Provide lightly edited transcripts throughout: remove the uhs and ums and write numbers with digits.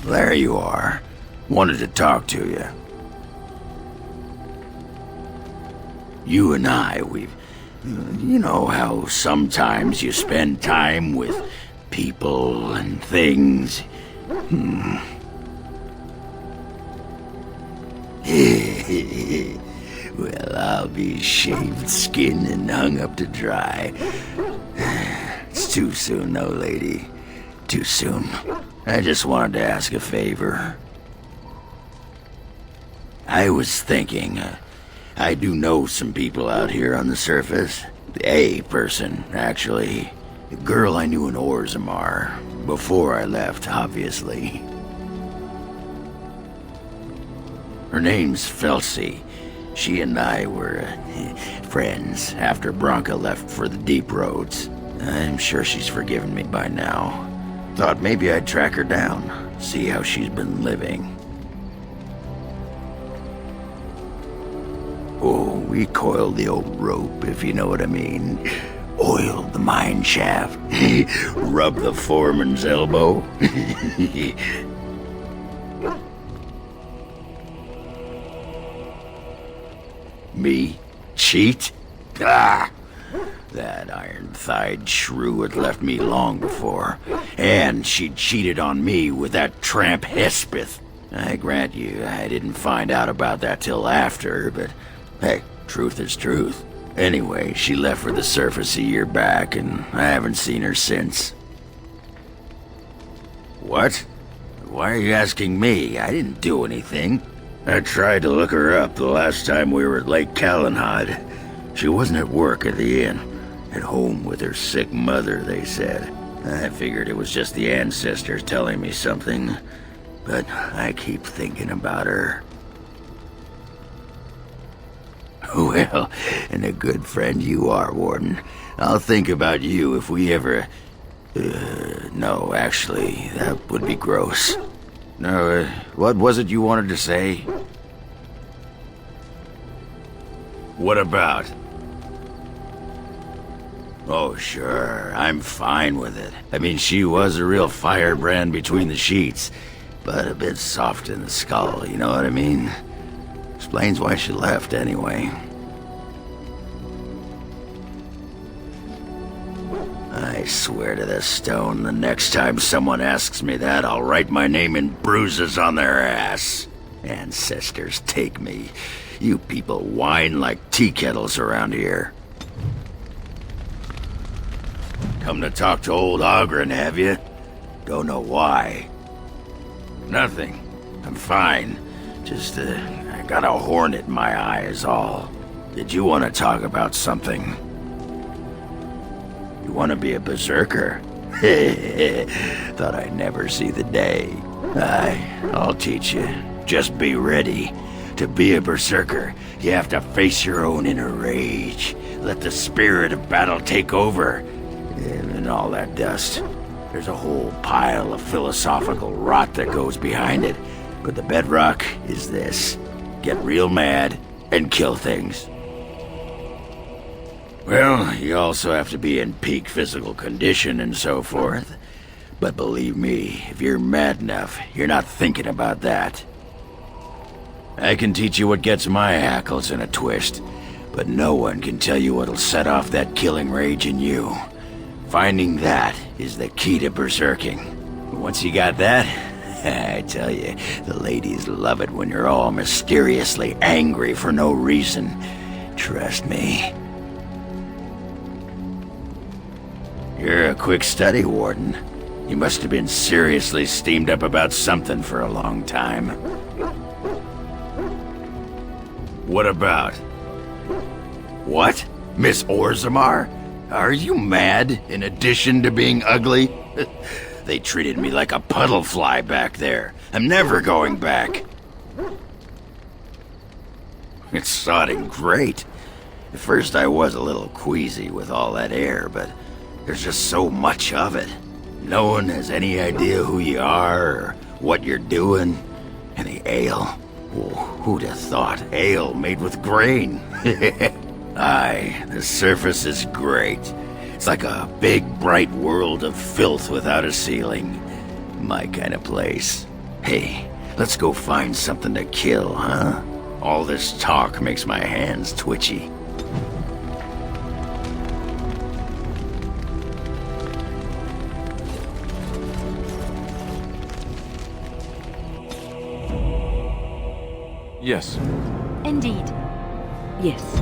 there you are. Wanted to talk to you. You and I, we've... You know how sometimes you spend time with people and things? Well, I'll be shaved skin and hung up to dry. It's too soon, though, lady. Too soon. I just wanted to ask a favor. I was thinking, I do know some people out here on the surface. A person, actually. A girl I knew in Orzammar. Before I left, obviously. Her name's Felsi. She and I were friends after Branka left for the deep roads. I'm sure she's forgiven me by now. Thought maybe I'd track her down, see how she's been living. Oh, we coiled the old rope, if you know what I mean. Oiled the mine shaft. Rubbed the foreman's elbow. Me? Cheat? Ah! That iron-thighed shrew had left me long before, and she'd cheated on me with that tramp Hespeth. I grant you, I didn't find out about that till after, but hey, truth is truth. Anyway, she left for the surface a year back, and I haven't seen her since. What? Why are you asking me? I didn't do anything. I tried to look her up the last time we were at Lake Calenhad. She wasn't at work at the inn. At home with her sick mother, they said. I figured it was just the ancestors telling me something, but I keep thinking about her. Well, and a good friend you are, Warden. I'll think about you if we ever... no, actually, that would be gross. No, what was it you wanted to say? What about? Oh, sure, I'm fine with it. I mean, she was a real firebrand between the sheets, but a bit soft in the skull, you know what I mean? Explains why she left, anyway. I swear to the stone, the next time someone asks me that, I'll write my name in bruises on their ass. Ancestors take me. You people whine like tea kettles around here. Come to talk to old Ogren, have you? Don't know why. Nothing. I'm fine. Just, I got a hornet in my eye is all. Did you want to talk about something? You want to be a berserker? Thought I'd never see the day. I'll teach you. Just be ready. To be a berserker, you have to face your own inner rage. Let the spirit of battle take over. And all that dust. There's a whole pile of philosophical rot that goes behind it. But the bedrock is this. Get real mad and kill things. Well, you also have to be in peak physical condition and so forth. But believe me, if you're mad enough, you're not thinking about that. I can teach you what gets my hackles in a twist, but no one can tell you what'll set off that killing rage in you. Finding that is the key to berserking. Once you got that, I tell you, the ladies love it when you're all mysteriously angry for no reason. Trust me. You're a quick study, Warden. You must have been seriously steamed up about something for a long time. What about? What? Miss Orzammar? Are you mad, in addition to being ugly? They treated me like a puddle fly back there. I'm never going back. It's sodding great. At first I was a little queasy with all that air, but there's just so much of it. No one has any idea who you are or what you're doing. And the ale. Oh, who'd have thought ale made with grain? Aye, the surface is great. It's like a big, bright world of filth without a ceiling. My kind of place. Hey, let's go find something to kill, huh? All this talk makes my hands twitchy. Yes. Indeed. Yes.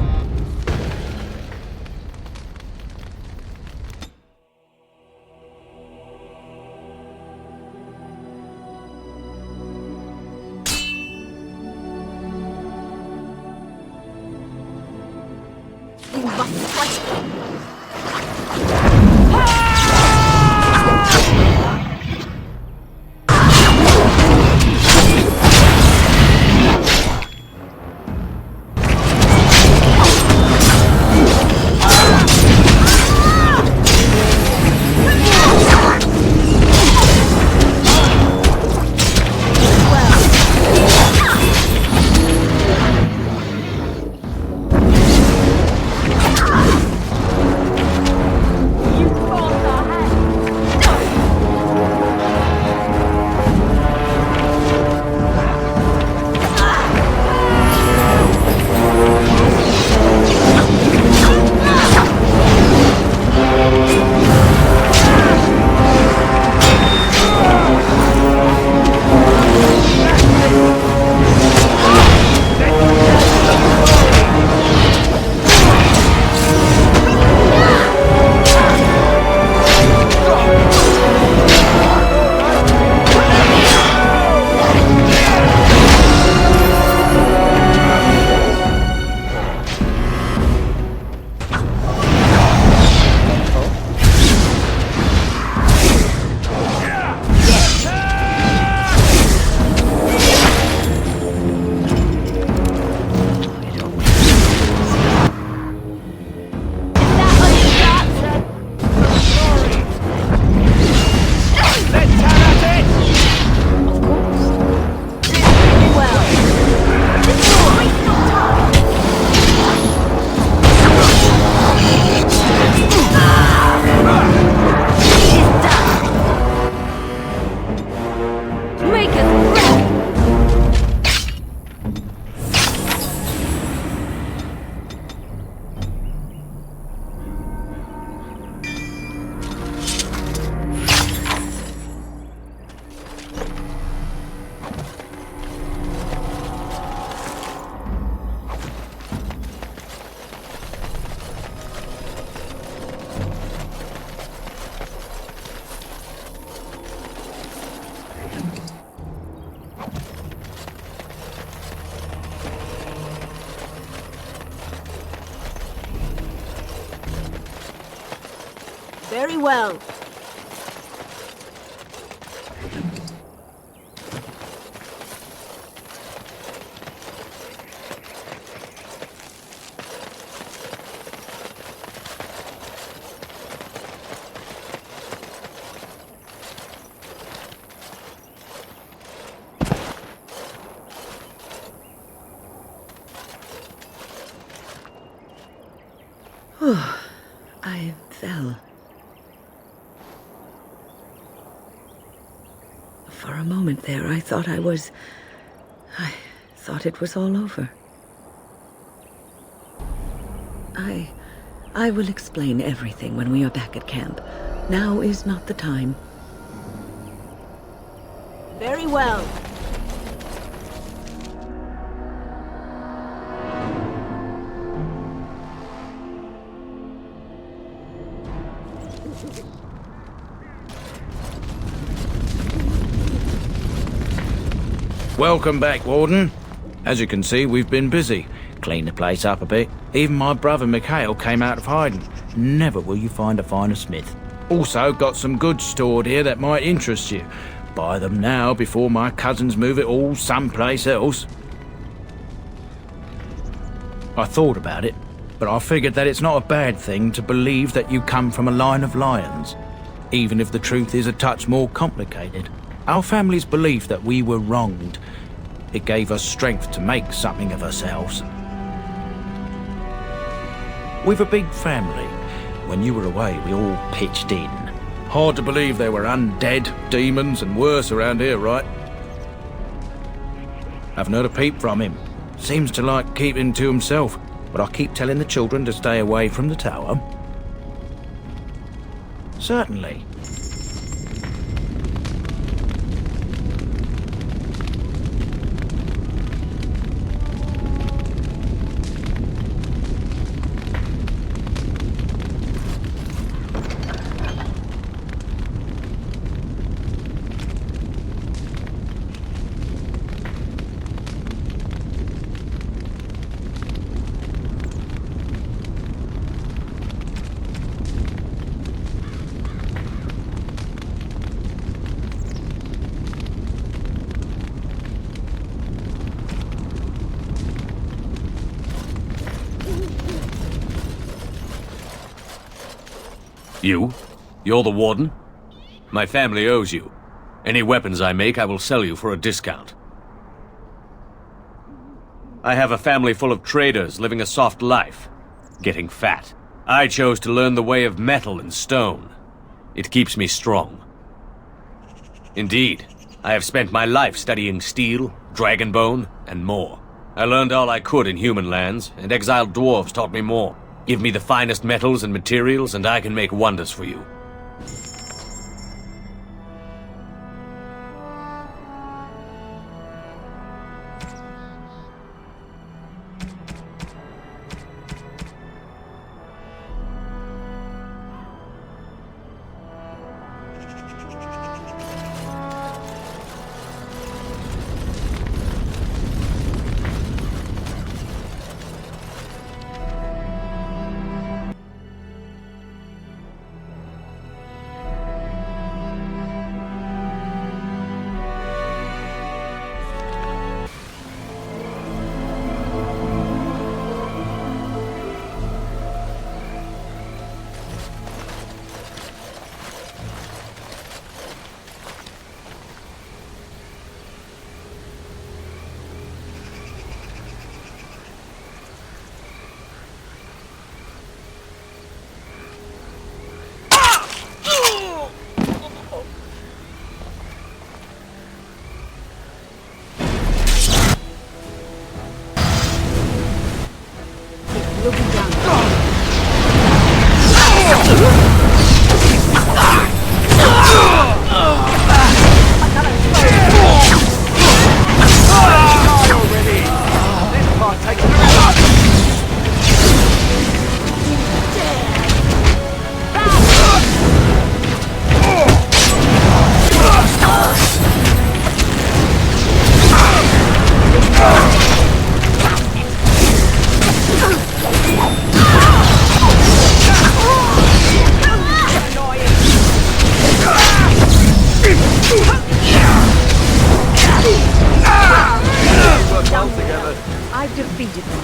You must fight! Very well. I fell. For a moment there, I thought I thought it was all over. I will explain everything when we are back at camp. Now is not the time. Very well. Welcome back, Warden. As you can see, we've been busy. Cleaned the place up a bit. Even my brother Mikhail came out of hiding. Never will you find a finer smith. Also got some goods stored here that might interest you. Buy them now before my cousins move it all someplace else. I thought about it, but I figured that it's not a bad thing to believe that you come from a line of lions, even if the truth is a touch more complicated. Our family's belief that we were wronged. It gave us strength to make something of ourselves. We've a big family. When you were away, we all pitched in. Hard to believe there were undead, demons and worse around here, right? Haven't heard a peep from him. Seems to like keeping to himself, but I keep telling the children to stay away from the tower. Certainly. You? You're the warden? My family owes you. Any weapons I make, I will sell you for a discount. I have a family full of traders living a soft life, getting fat. I chose to learn the way of metal and stone. It keeps me strong. Indeed, I have spent my life studying steel, dragonbone, and more. I learned all I could in human lands, and exiled dwarves taught me more. Give me the finest metals and materials, and I can make wonders for you. I've defeated them.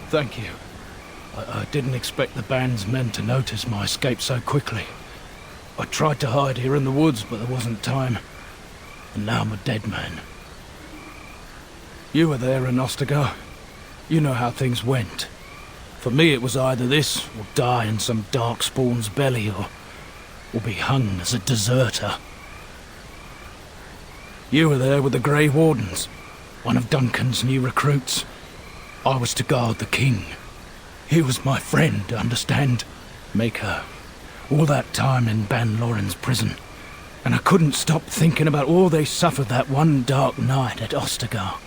Thank you. I didn't expect the band's men to notice my escape so quickly. I tried to hide here in the woods, but there wasn't time. And now I'm a dead man. You were there in Ostagar. You know how things went. For me, it was either this, or die in some darkspawn's belly, or be hung as a deserter. You were there with the Grey Wardens, one of Duncan's new recruits. I was to guard the king. He was my friend, understand? Maker. All that time in Ban Loren's prison. And I couldn't stop thinking about all they suffered that one dark night at Ostagar.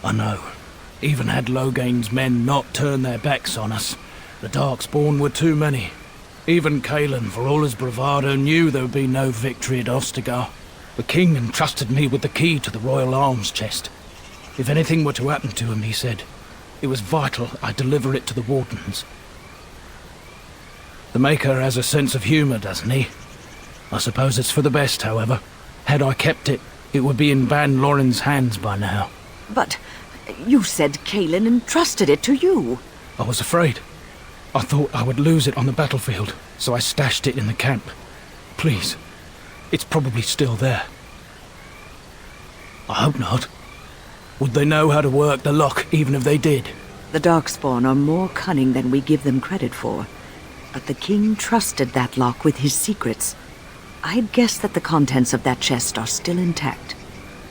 I know. Even had Logain's men not turned their backs on us, the Darkspawn were too many. Even Kalen, for all his bravado, knew there would be no victory at Ostagar. The king entrusted me with the key to the royal arms chest. If anything were to happen to him, he said, it was vital I deliver it to the Wardens. The Maker has a sense of humour, doesn't he? I suppose it's for the best, however. Had I kept it, it would be in Ban Loren's hands by now. But you said Kalen entrusted it to you. I was afraid. I thought I would lose it on the battlefield. so I stashed it in the camp. Please, it's probably still there. I hope not. Would they know how to work the lock, even if they did? The Darkspawn are more cunning than we give them credit for. But the king trusted that lock with his secrets. I'd guess that the contents of that chest are still intact.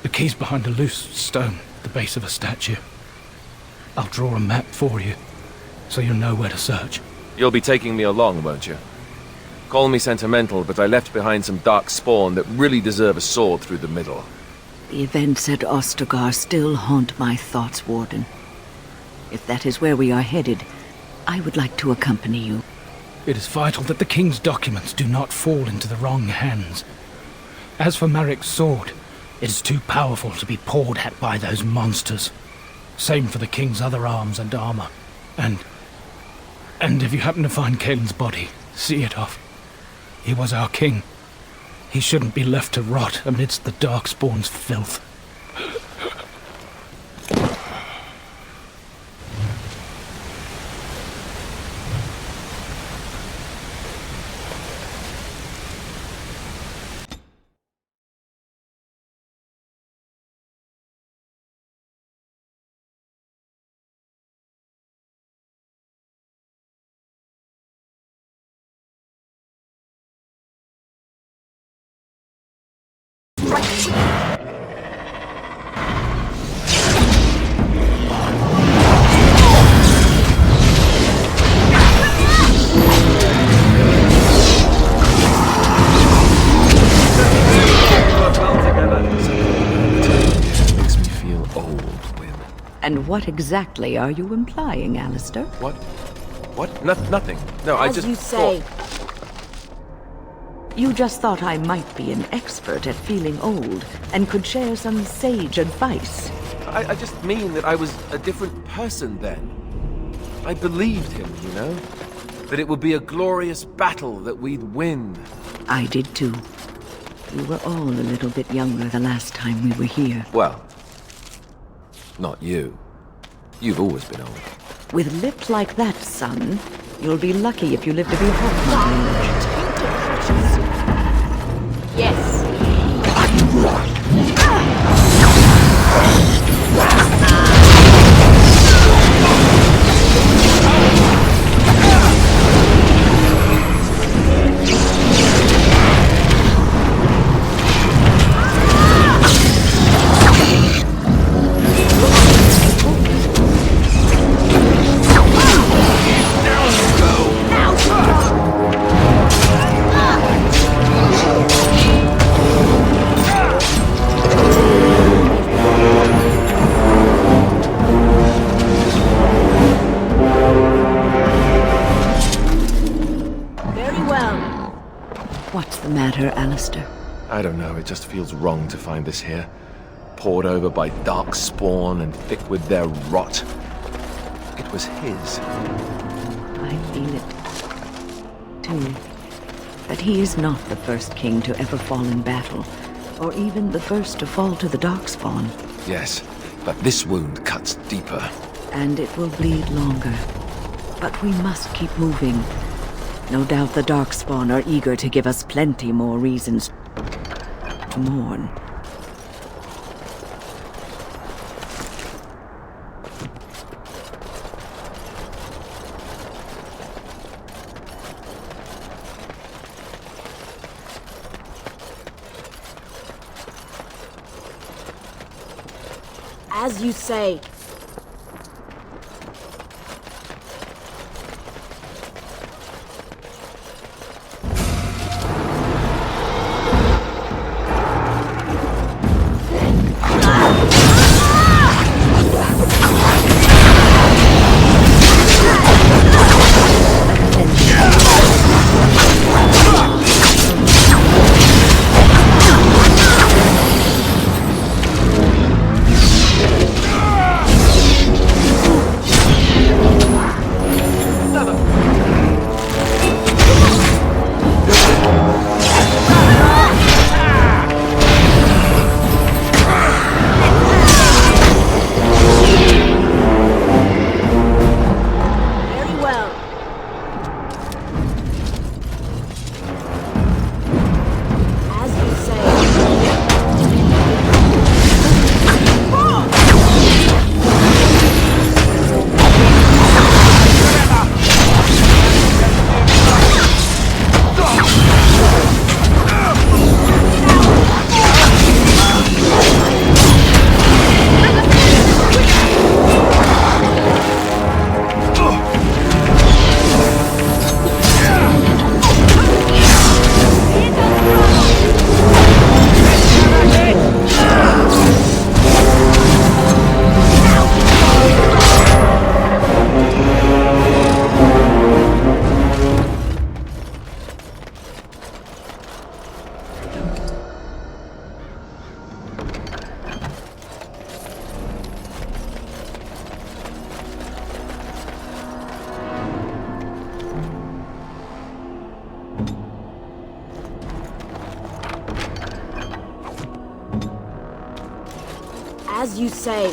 The key's behind a loose stone at the base of a statue. I'll draw a map for you, so you'll know where to search. You'll be taking me along, won't you? Call me sentimental, but I left behind some dark spawn that really deserve a sword through the middle. The events at Ostagar still haunt my thoughts, Warden. If that is where we are headed, I would like to accompany you. It is vital that the king's documents do not fall into the wrong hands. As for Marik's sword, it is too powerful to be pawed at by those monsters. Same for the king's other arms and armor. And if you happen to find Kaelin's body, see it off. He was our king. He shouldn't be left to rot amidst the Darkspawn's filth. Makes me feel old, Wynn. And what exactly are you implying, Alistair? What? Nothing. No, I As just you say. thought... You just thought I might be an expert at feeling old and could share some sage advice. I just mean that I was a different person then. I believed him, you know? That it would be a glorious battle, that we'd win. I did too. We were all a little bit younger the last time we were here. Well, not you. You've always been old. With lips like that, son, you'll be lucky if you live to be half my age. Yes. What's the matter, Alistair? I don't know, it just feels wrong to find this here. Poured over by dark spawn and thick with their rot. It was his. I feel it, too. But he is not the first king to ever fall in battle, or even the first to fall to the Darkspawn. Yes, but this wound cuts deeper. And it will bleed longer. But we must keep moving. No doubt the Darkspawn are eager to give us plenty more reasons to mourn. As you say. As you say.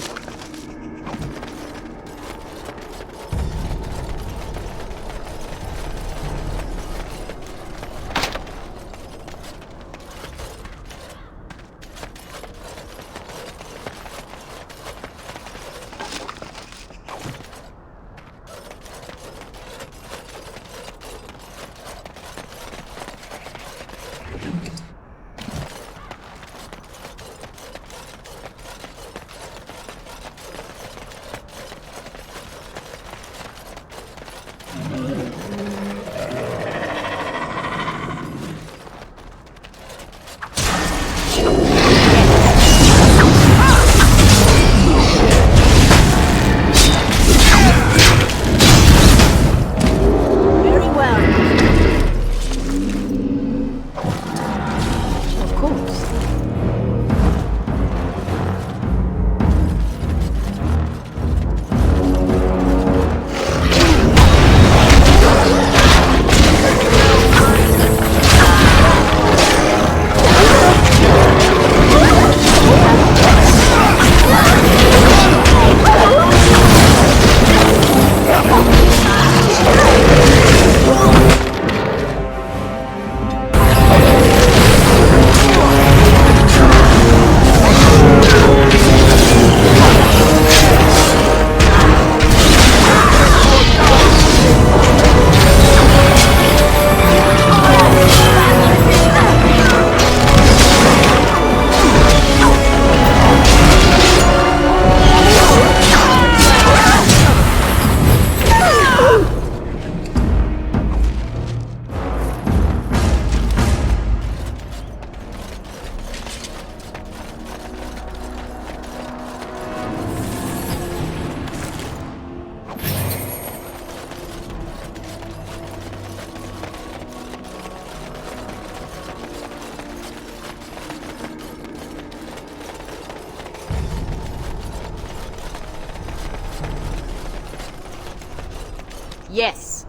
Yes.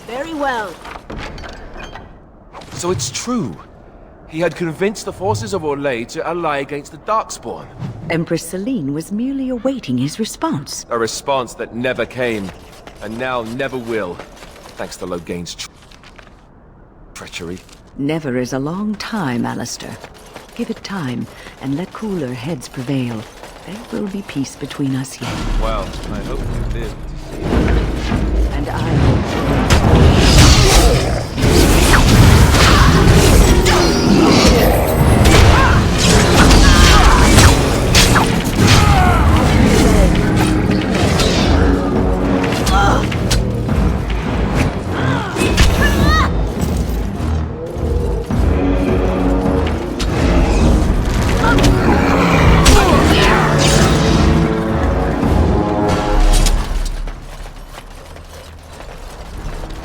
Very well. So it's true. He had convinced the forces of Orlais to ally against the Darkspawn. Empress Celine was merely awaiting his response. A response that never came, and now never will, thanks to Loghain's treachery. Never is a long time, Alistair. Give it time, and let cooler heads prevail. There will be peace between us yet. Well, I hope you live to see it. And I hope.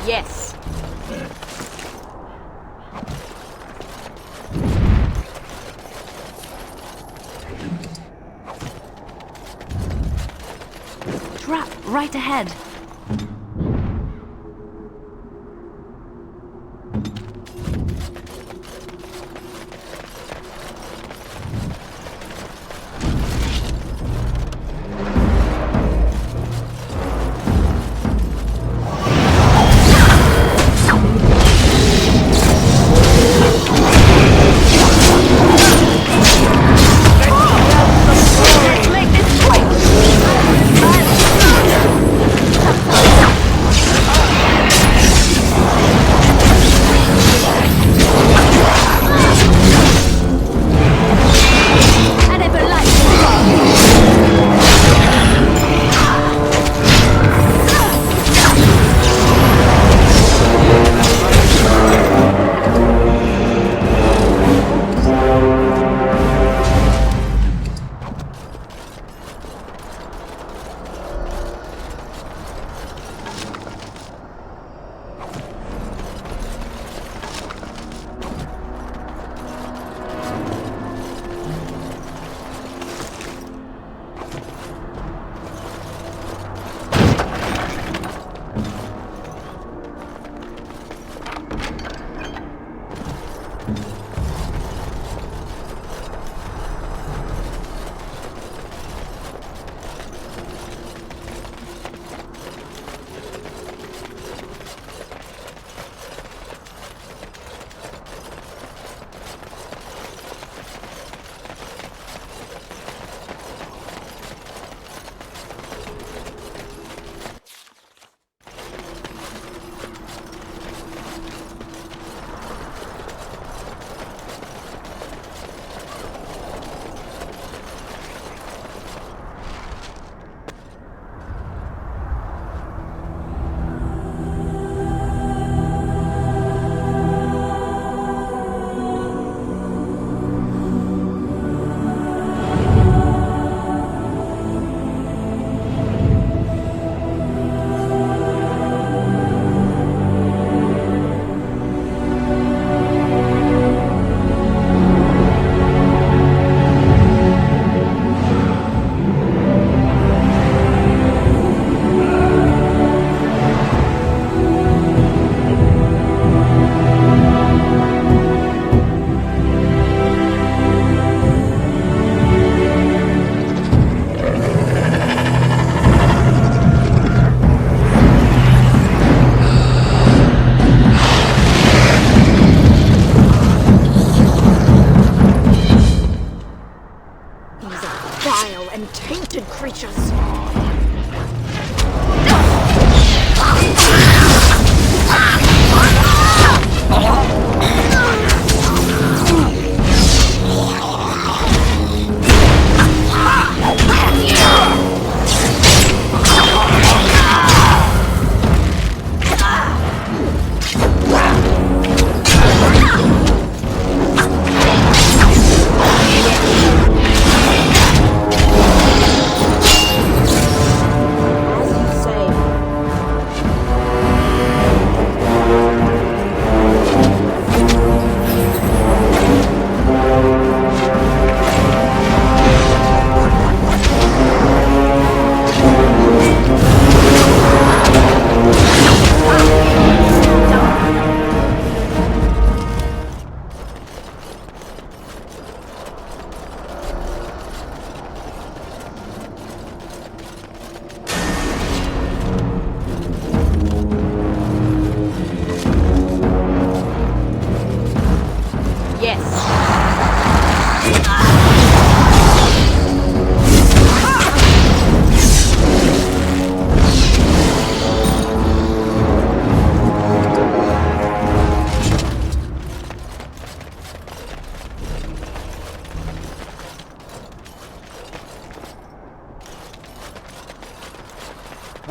Yes. Trap right ahead. Let's make this quick!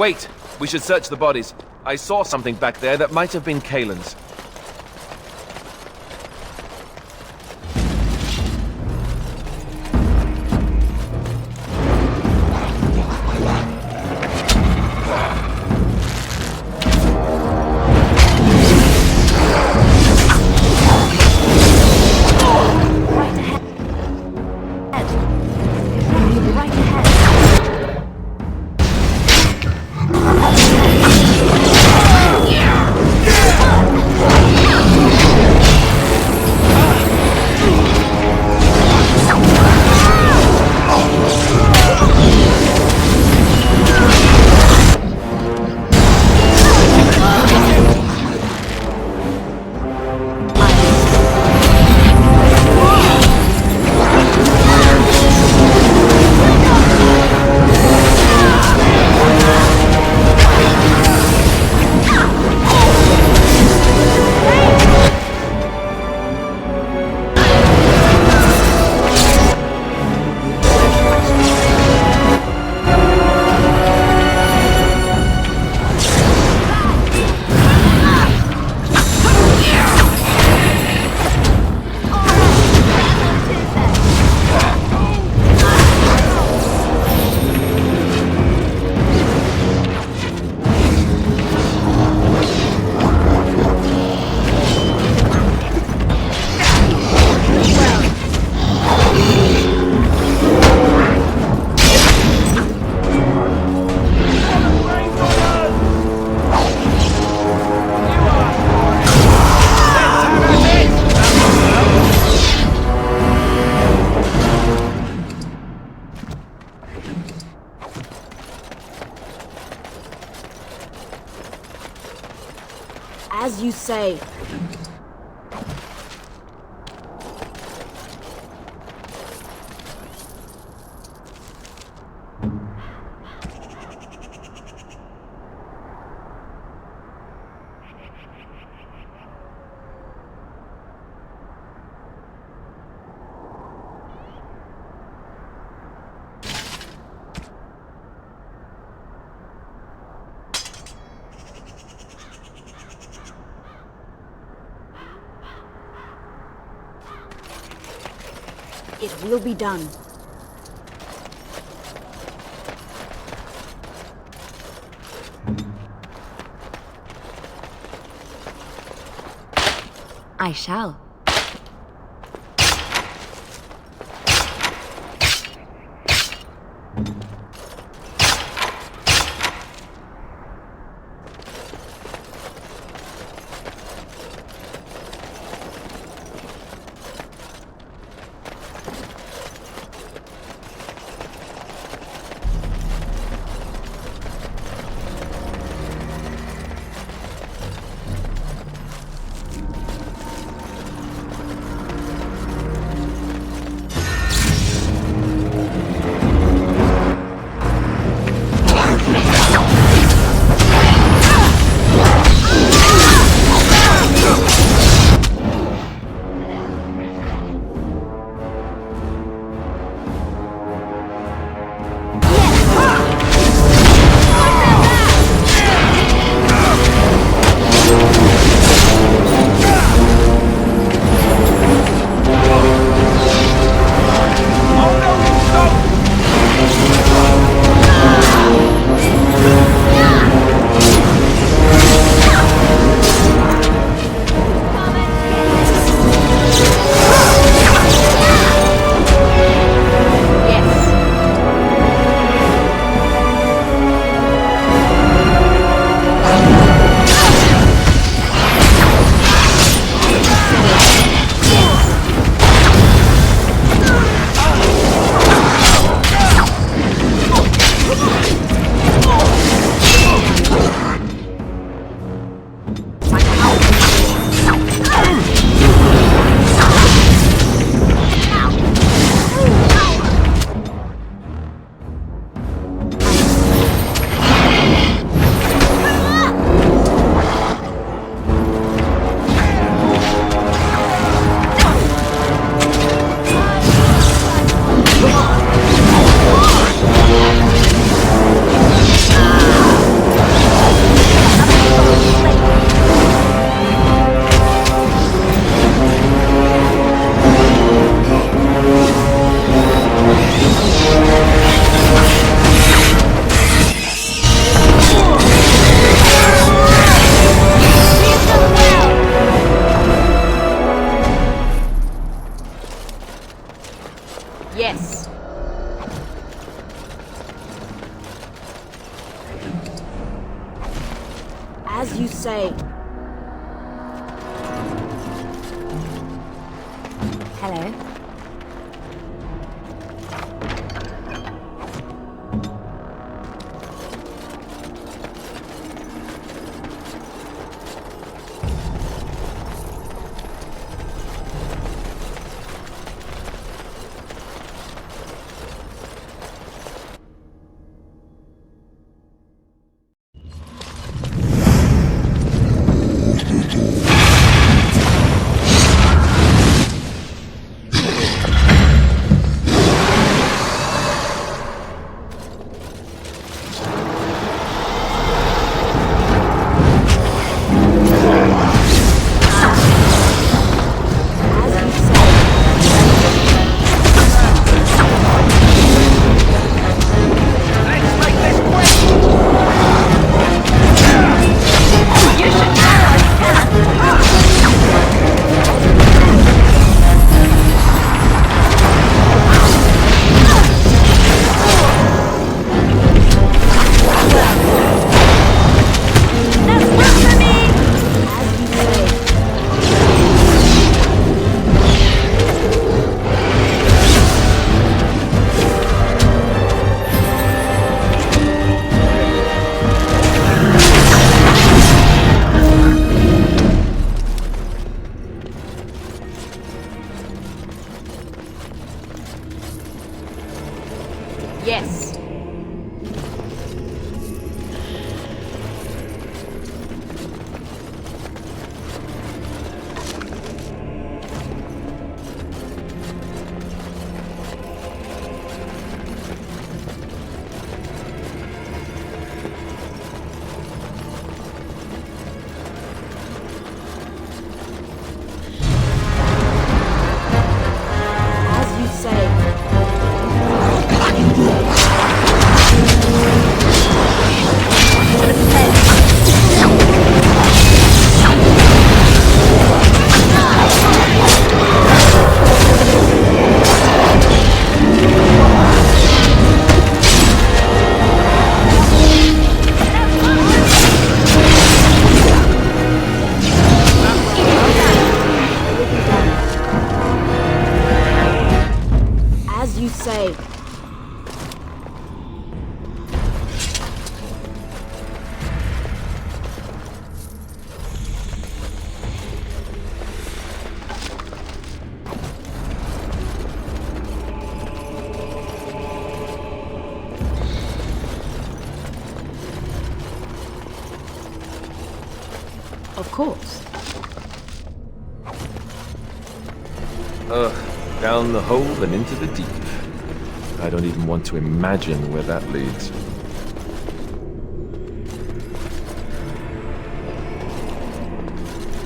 Wait! We should search the bodies. I saw something back there that might have been Kaelin's. Right ahead. As you say. It will be done. I shall. Hello. Yes. As you say. As you say. Of course. Down the hole and into the deep. I don't even want to imagine where that leads.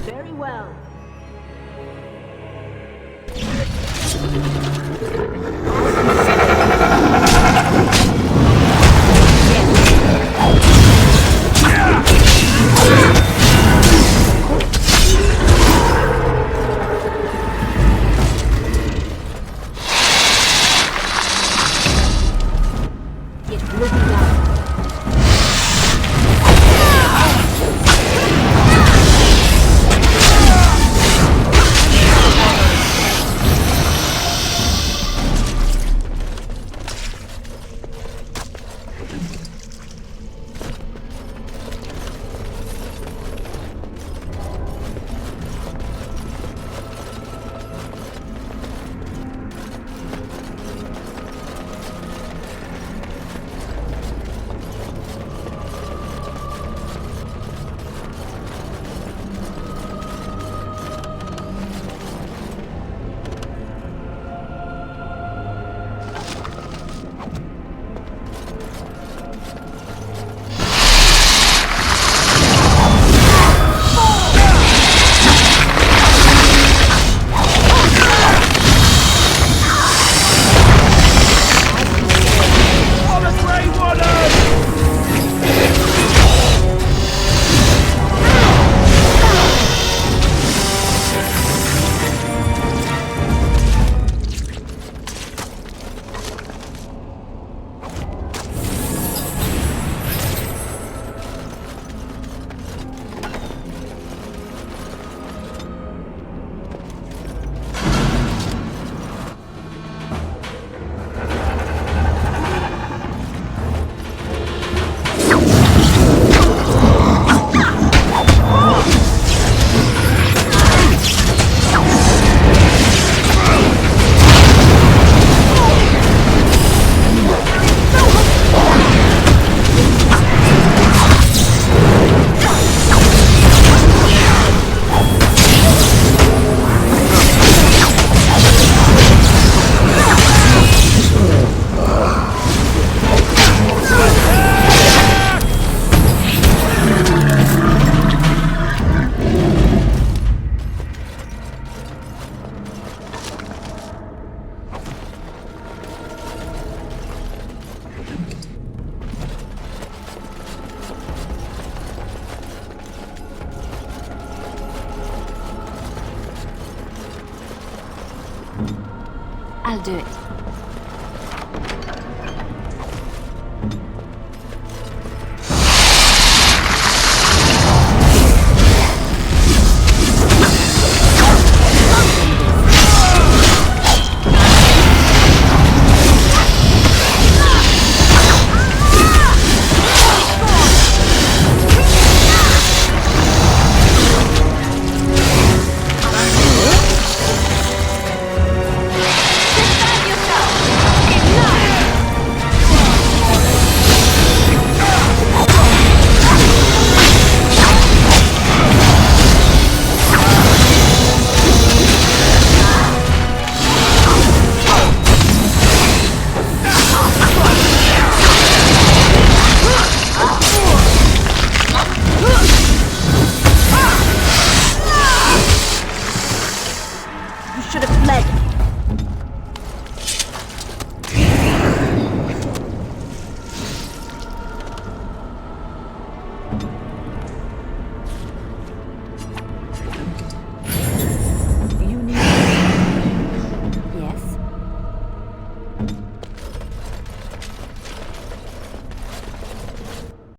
Very well. It will be done. I'll do it.